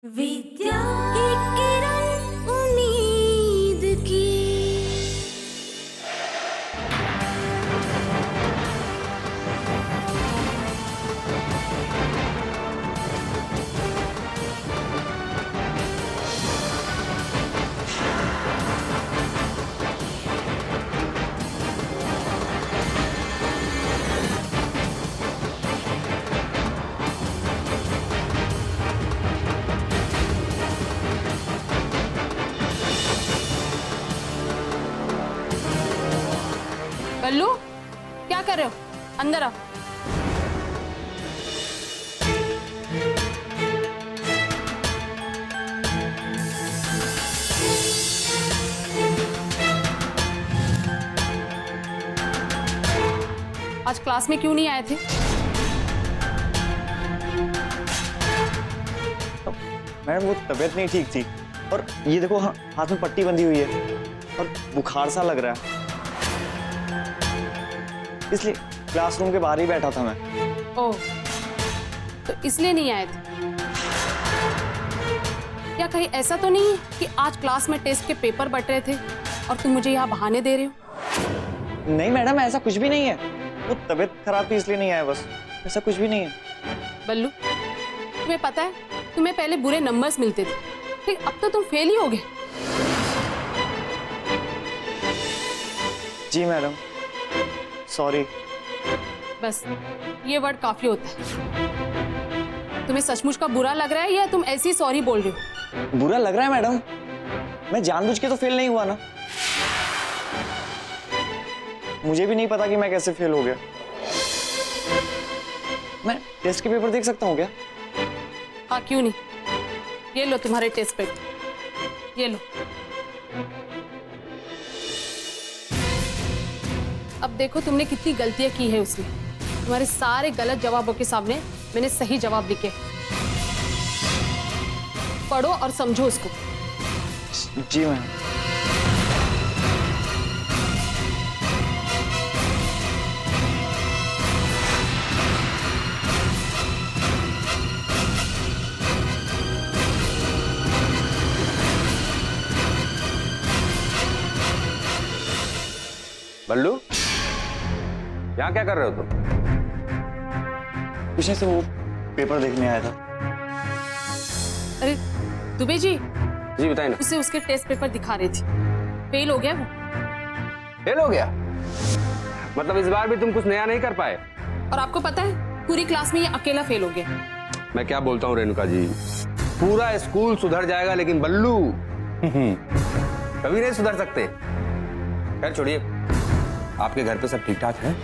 विद्या एक किरण उम्मीद की। बल्लू, क्या कर रहे हो? अंदर आओ। आज क्लास में क्यों नहीं आए थे? मैडम वो तबीयत नहीं ठीक थी और ये देखो हाथ में पट्टी बंधी हुई है और बुखार सा लग रहा है, इसलिए क्लासरूम के बाहर ही बैठा था मैं। ओह, तो इसलिए नहीं आए थे? क्या कहीं ऐसा तो नहीं है कि आज क्लास में टेस्ट के पेपर बट रहे थे और तुम मुझे यहाँ बहाने दे रहे हो? नहीं मैडम, ऐसा कुछ भी नहीं है, वो तबीयत खराब थी इसलिए नहीं आया, बस ऐसा कुछ भी नहीं है। बल्लू, तुम्हें पता है तुम्हें पहले बुरे नंबर्स मिलते थे, फिर अब तो तुम फेल ही हो गए। जी मैडम, सॉरी। बस ये वर्ड काफी होता है। तुम्हें सचमुच का बुरा लग रहा है या तुम ऐसे ही सॉरी बोल रहे हो? बुरा लग रहा है मैडम, मैं जानबूझ के तो फेल नहीं हुआ ना, मुझे भी नहीं पता कि मैं कैसे फेल हो गया। मैं टेस्ट के पेपर देख सकता हूँ क्या? हाँ, क्यों नहीं। ये लो तुम्हारे टेस्ट पेपर, ये लो। अब देखो तुमने कितनी गलतियां की है उसमें। तुम्हारे सारे गलत जवाबों के सामने मैंने सही जवाब लिखे। पढ़ो और समझो उसको। जी मैम। बल्लू, यहाँ क्या कर रहे हो तुम? पीछे से वो पेपर देखने आया था। अरे दुबे जी, जी बताइए ना। उसे उसके टेस्ट पेपर दिखा रही थी। फेल हो गया वो। फेल हो गया? मतलब इस बार भी तुम कुछ नया नहीं कर पाए? और आपको पता है पूरी क्लास में ये अकेला फेल हो गया। मैं क्या बोलता हूँ रेणुका जी, पूरा स्कूल सुधर जाएगा लेकिन बल्लू कभी नहीं सुधर सकते। खैर छोड़िए, आपके घर पे सब ठीक ठाक है?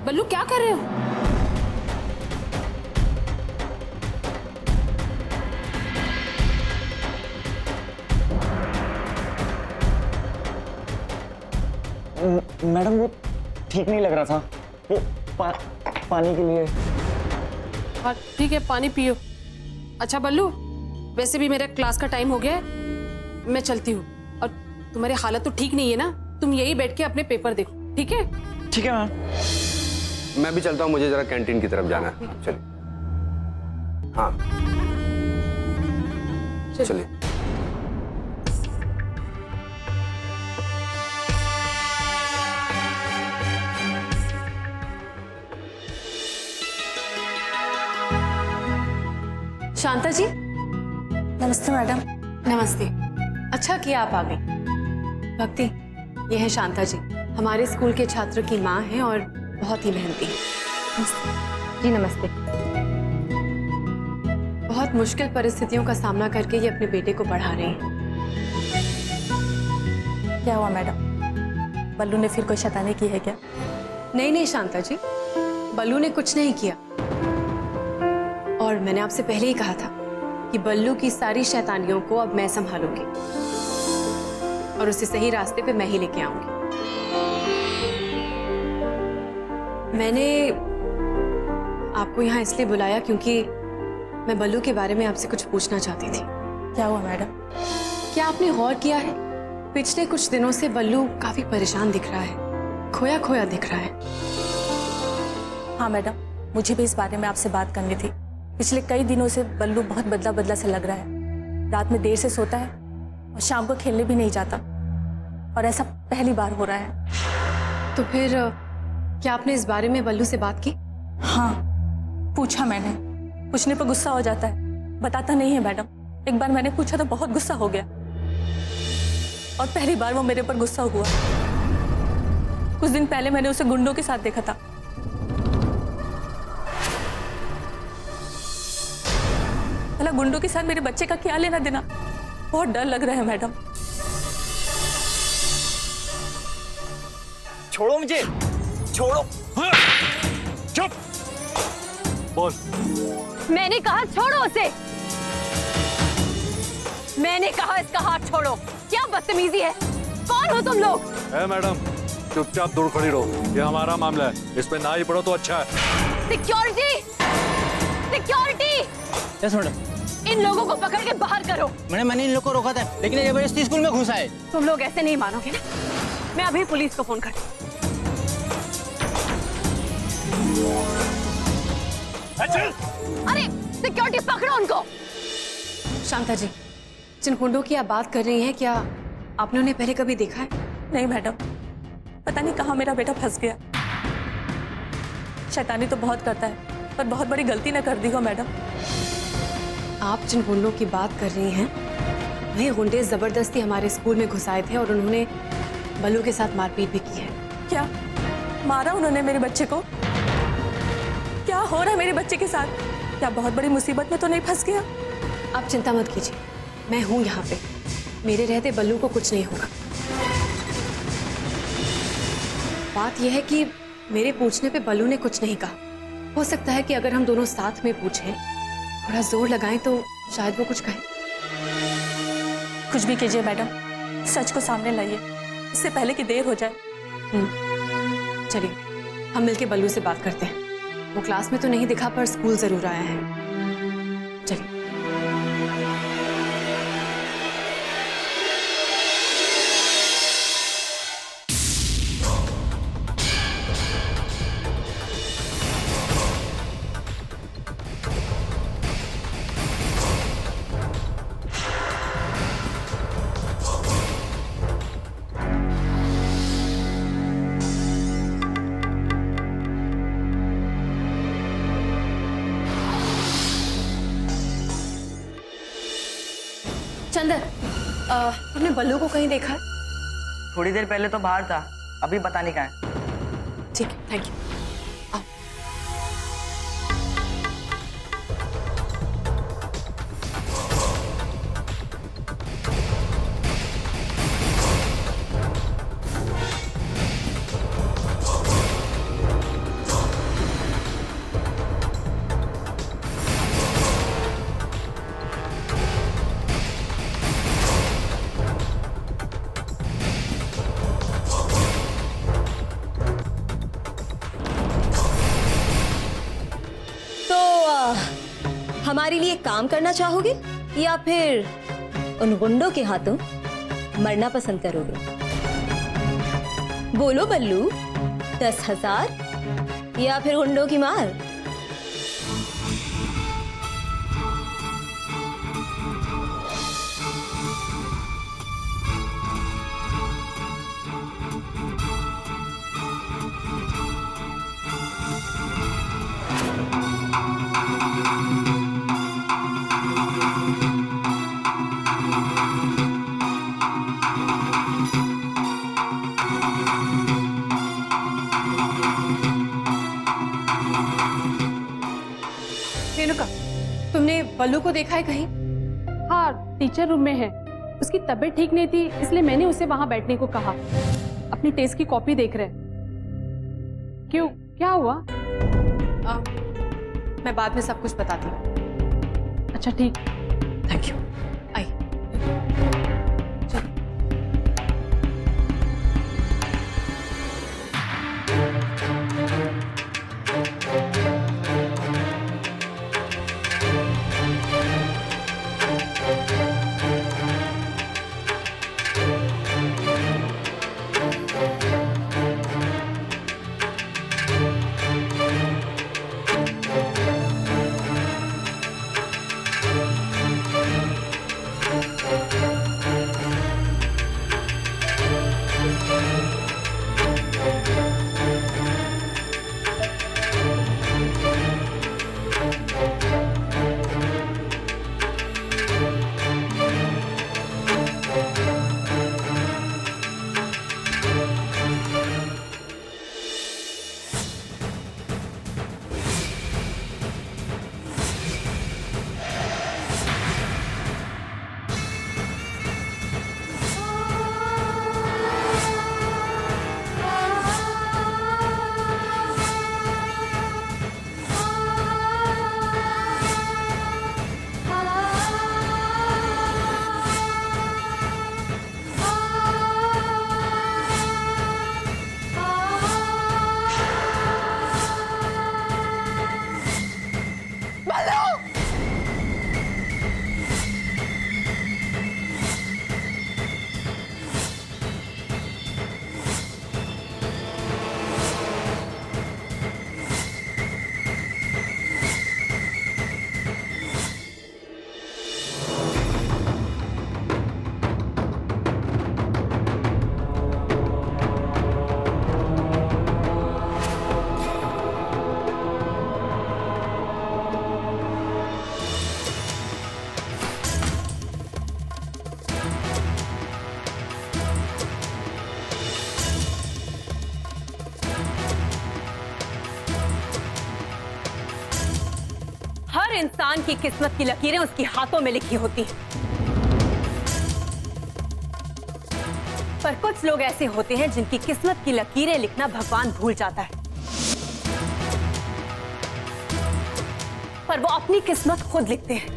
बल्लू, क्या कर रहे हो? मैडम वो ठीक नहीं लग रहा था, वो पानी के लिए। हाँ ठीक है, पानी पियो। अच्छा बल्लू, वैसे भी मेरा क्लास का टाइम हो गया है, मैं चलती हूँ। और तुम्हारी हालत तो ठीक नहीं है ना, तुम यही बैठ के अपने पेपर देखो, ठीक है? ठीक है मैम। मैं भी चलता हूँ, मुझे जरा कैंटीन की तरफ जाना है। चलिए। हाँ चलिए। शांता जी। नमस्ते मैडम। नमस्ते। अच्छा किया आप आ गई। भक्ति, ये है शांता जी, हमारे स्कूल के छात्र की माँ हैं और बहुत ही मेहनती हैं। जी नमस्ते। बहुत मुश्किल परिस्थितियों का सामना करके ये अपने बेटे को पढ़ा रही हैं। क्या हुआ मैडम, बल्लू ने फिर कोई शैतानी की है क्या? नहीं नहीं शांता जी, बल्लू ने कुछ नहीं किया। और मैंने आपसे पहले ही कहा था कि बल्लू की सारी शैतानियों को अब मैं संभालूंगी और उसे सही रास्ते पे मैं ही लेके आऊंगी। मैंने आपको यहाँ इसलिए बुलाया क्योंकि मैं बल्लू के बारे में आपसे कुछ पूछना चाहती थी। क्या हुआ मैडम? क्या आपने गौर किया है, पिछले कुछ दिनों से बल्लू काफी परेशान दिख रहा है, खोया खोया दिख रहा है। हाँ मैडम, मुझे भी इस बारे में आपसे बात करनी थी। पिछले कई दिनों से बल्लू बहुत बदला बदला से लग रहा है। रात में देर से सोता है और शाम को खेलने भी नहीं जाता, और ऐसा पहली बार हो रहा है। तो फिर क्या आपने इस बारे में बल्लू से बात की? हाँ, पूछा मैंने। पूछने पर गुस्सा हो जाता है, बताता नहीं है मैडम। एक बार मैंने पूछा तो बहुत गुस्सा हो गया, और पहली बार वो मेरे पर गुस्सा हुआ। कुछ दिन पहले मैंने उसे गुंडों के साथ देखा था। भला गुंडों के साथ मेरे बच्चे का क्या लेना देना? बहुत डर लग रहा है मैडम। छोड़ो मुझे, छोड़ो। चुप। बोल। मैंने कहा छोड़ो उसे। मैंने कहा इसका हाथ छोड़ो। क्या बदतमीजी है? कौन हो तुम लोग? मैडम, चुपचाप दूर खड़ी रहो, ये हमारा मामला है, इस पे ना ही पड़ो तो अच्छा है। Security, security. Yes madam. इन लोगों को पकड़ के बाहर करो। मैंने इन लोगों को रोका था, लेकिन ये जबरदस्ती स्कूल में घुसा है। तुम लोग ऐसे नहीं मानोगे ना। मैं अभी पुलिस को फोन करती हूँ। अरे सिक्योरिटी, पकड़ो उनको। शांता जी, जिन गुंडों की आप बात कर रही हैं, क्या आपने उन्हें पहले कभी देखा है? नहीं मैडम, पता नहीं कहाँ मेरा बेटा फंस गया। शैतानी तो बहुत करता है, पर बहुत बड़ी गलती ना कर दी हो मैडम। आप जिन गुंडों की बात कर रही हैं, वही गुंडे जबरदस्ती हमारे स्कूल में घुसाए थे और उन्होंने बल्लू के साथ मारपीट भी की है। क्या मारा उन्होंने मेरे बच्चे को? क्या हो रहा है मेरे बच्चे के साथ? क्या बहुत बड़ी मुसीबत में तो नहीं फंस गया? आप चिंता मत कीजिए, मैं हूं यहाँ पे। मेरे रहते बल्लू को कुछ नहीं होगा। बात यह है कि मेरे पूछने पे बल्लू ने कुछ नहीं कहा। हो सकता है कि अगर हम दोनों साथ में पूछें, थोड़ा जोर लगाएं, तो शायद वो कुछ कहे। कुछ भी कीजिए मैडम, सच को सामने लाइए, इससे पहले कि देर हो जाए। चलिए, हम मिलके बल्लू से बात करते हैं। वो क्लास में तो नहीं दिखा, पर स्कूल जरूर आया है। चलिए। चंदन, तुमने बल्लू को कहीं देखा है? थोड़ी देर पहले तो बाहर था, अभी पता नहीं कहाँ है। ठीक है, थैंक यू। आओ। हमारे लिए काम करना चाहोगे या फिर उन गुंडों के हाथों मरना पसंद करोगे? बोलो बल्लू, 10,000 या फिर गुंडों की मार? बल्लू को देखा है कहीं? हाँ, टीचर रूम में है। उसकी तबीयत ठीक नहीं थी, इसलिए मैंने उसे वहां बैठने को कहा। अपनी टेस्ट की कॉपी देख रहे। क्यों, क्या हुआ? मैं बाद में सब कुछ बताती हूँ। अच्छा ठीक। Thank you. आई। हर इंसान की किस्मत की लकीरें उसके हाथों में लिखी होती हैं। पर कुछ लोग ऐसे होते हैं जिनकी किस्मत की लकीरें लिखना भगवान भूल जाता है, पर वो अपनी किस्मत खुद लिखते हैं।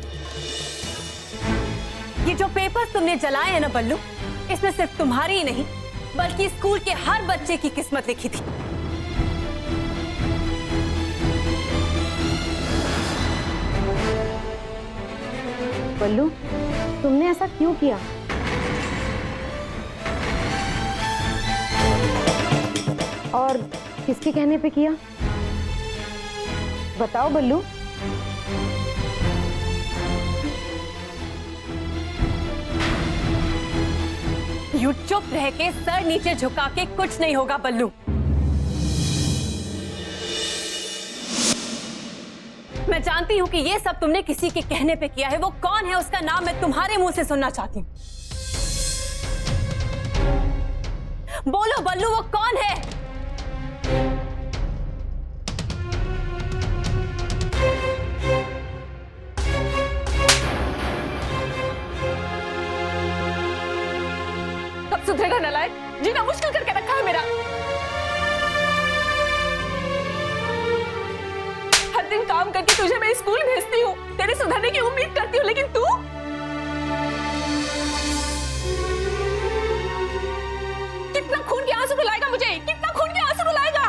ये जो पेपर तुमने जलाए हैं ना बल्लू, इसमें सिर्फ तुम्हारी ही नहीं बल्कि स्कूल के हर बच्चे की किस्मत लिखी थी। बल्लू, तुमने ऐसा क्यों किया? और किसके कहने पे किया? बताओ बल्लू। यूं चुप रह के सर नीचे झुका के कुछ नहीं होगा बल्लू। मैं जानती हूं कि ये सब तुमने किसी के कहने पे किया है। वो कौन है उसका नाम मैं तुम्हारे मुंह से सुनना चाहती हूँ। बोलो बल्लू, वो कौन है? कब सुधरेगा नालायक? जीना मुश्किल करके रखा है मेरा। हर दिन काम करके तुझे मैं स्कूल भेजती हूँ, तेरे सुधरने की उम्मीद करती हूँ, लेकिन तू कितना खून के आंसू रुलाएगा मुझे? कितना खून के आंसू रुलाएगा?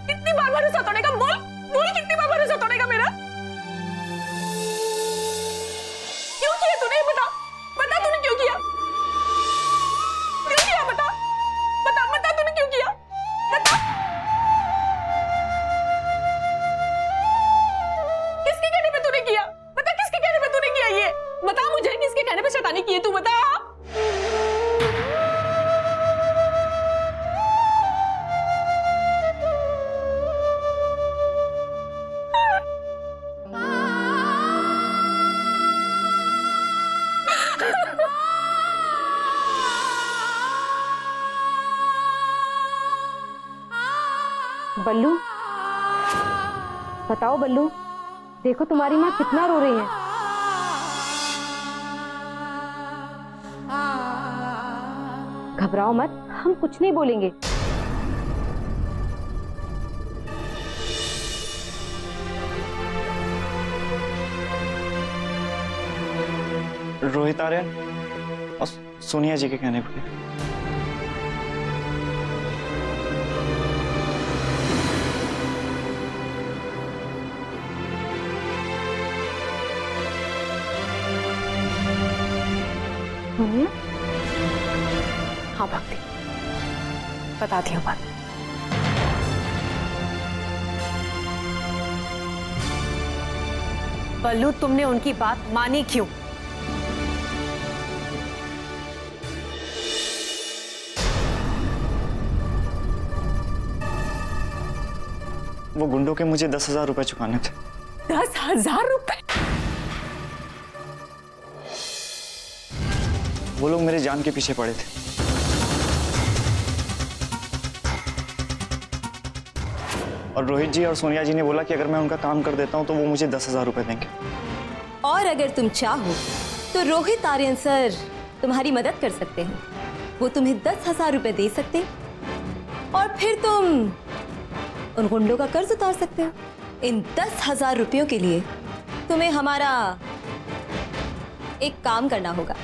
कितनी बार भरोसा तोड़ेगा? बोल बोल, कितनी बार भरोसा तोड़ेगा मेरा? क्यों किया तूने? बता बता, तूने क्यों किया? क्यों किया? बता बता बता, तूने क्यों किया? बता। किसके कहने पे तूने किया? बता, किसके कहने पे तूने किया ये? बता मुझे, किसके कहने पे शैतानी की है तू? बता। बल्लू, बताओ बल्लू, देखो तुम्हारी माँ कितना रो रही है। घबराओ मत, हम कुछ नहीं बोलेंगे। रोहित आर्यन और सोनिया जी के कहने पे। हाँ भक्ति, बता दिया बात। बल्लू, तुमने उनकी बात मानी क्यों? वो गुंडों के मुझे 10,000 रुपए चुकाने थे। 10,000 रुपए? वो लोग मेरे जान के पीछे पड़े थे। और रोहित जी और सोनिया जी ने बोला कि अगर मैं उनका काम कर देता हूं तो वो मुझे 10,000 रुपए देंगे। और अगर तुम चाहो तो रोहित आर्यन सर तुम्हारी मदद कर सकते हैं। वो तुम्हें 10,000 रुपए दे सकते और फिर तुम उन गुंडों का कर्ज उतार सकते हो। इन 10,000 रुपयों के लिए तुम्हें हमारा एक काम करना होगा।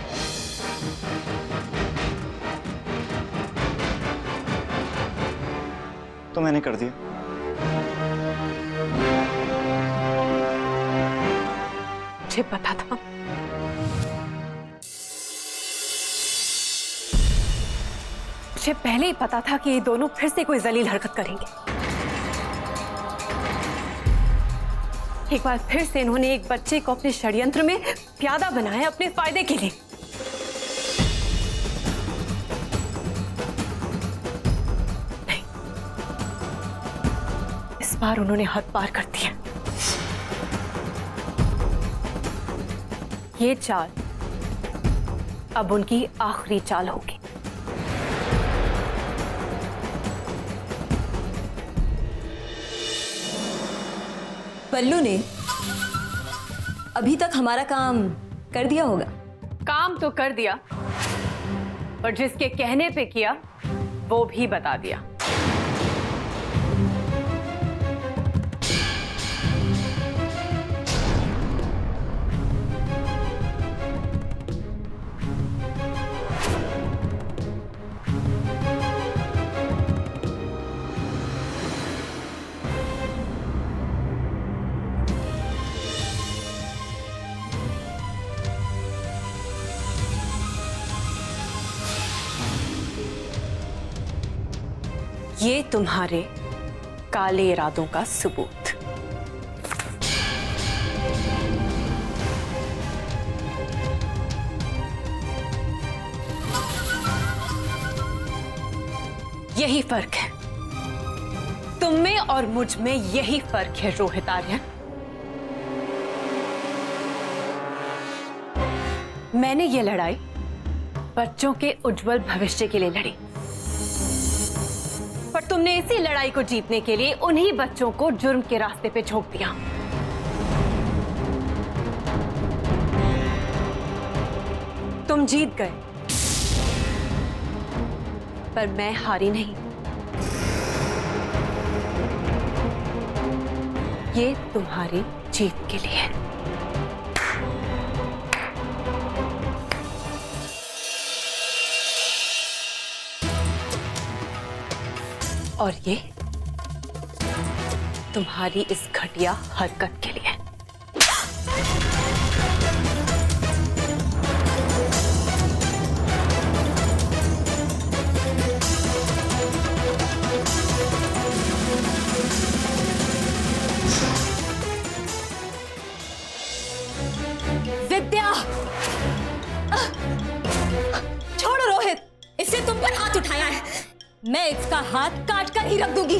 तो मैंने कर दिया। मुझे पता था। मुझे पहले ही पता था कि ये दोनों फिर से कोई जलील हरकत करेंगे। एक बार फिर से इन्होंने एक बच्चे को अपने षड्यंत्र में प्यादा बनाया अपने फायदे के लिए। नहीं, इस बार उन्होंने हद पार कर दिया। ये चाल अब उनकी आखिरी चाल होगी। बल्लू ने अभी तक हमारा काम कर दिया होगा। काम तो कर दिया, पर जिसके कहने पे किया वो भी बता दिया। ये तुम्हारे काले इरादों का सबूत। यही फर्क है तुम में और मुझ में, यही फर्क है रोहित आर्यन। मैंने ये लड़ाई बच्चों के उज्जवल भविष्य के लिए लड़ी, पर तुमने इसी लड़ाई को जीतने के लिए उन्हीं बच्चों को जुर्म के रास्ते पे झोंक दिया। तुम जीत गए, पर मैं हारी नहीं। ये तुम्हारी जीत के लिए है। और ये तुम्हारी इस घटिया हरकत के लिए। विद्या, छोड़ो रोहित, इसने तुम पर हाथ उठाया है। मैं इसका हाथ काट कर ही रख दूंगी।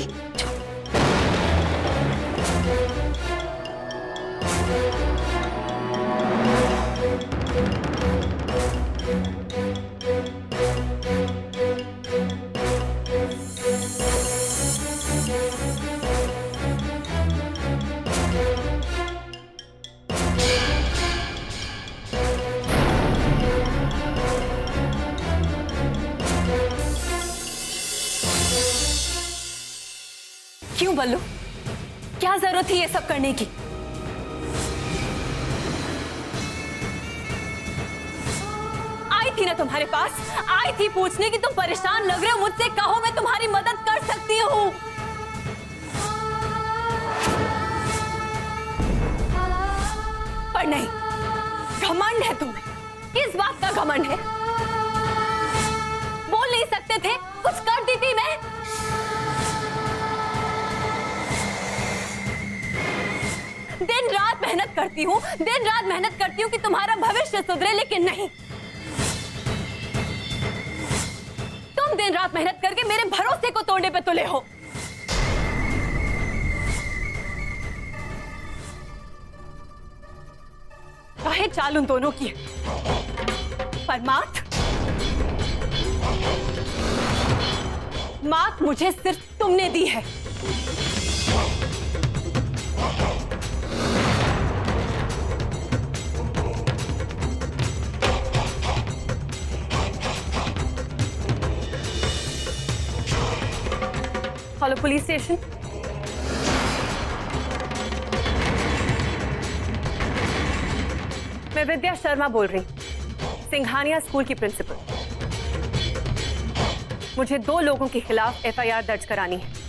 क्यों बल्लू? क्या जरूरत थी ये सब करने की? आई थी ना तुम्हारे पास, आई थी पूछने कि तुम परेशान लग रहे हो मुझसे, कहो मैं तुम्हारी मदद कर सकती हूँ। पर नहीं, घमंड है तुम्हें। किस बात का घमंड है? बोल नहीं सकते थे? कुछ कर दी थी मैं? दिन रात मेहनत करती हूँ, दिन रात मेहनत करती हूँ कि तुम्हारा भविष्य सुधरे, लेकिन नहीं। तुम दिन रात मेहनत करके मेरे भरोसे को तोड़ने पे तुले हो। काहे चाल उन दोनों की, पर मात मुझे सिर्फ तुमने दी है। Hello police station. मैं विद्या शर्मा बोल रही, सिंघानिया स्कूल की प्रिंसिपल। मुझे 2 लोगों के खिलाफ FIR दर्ज करानी है।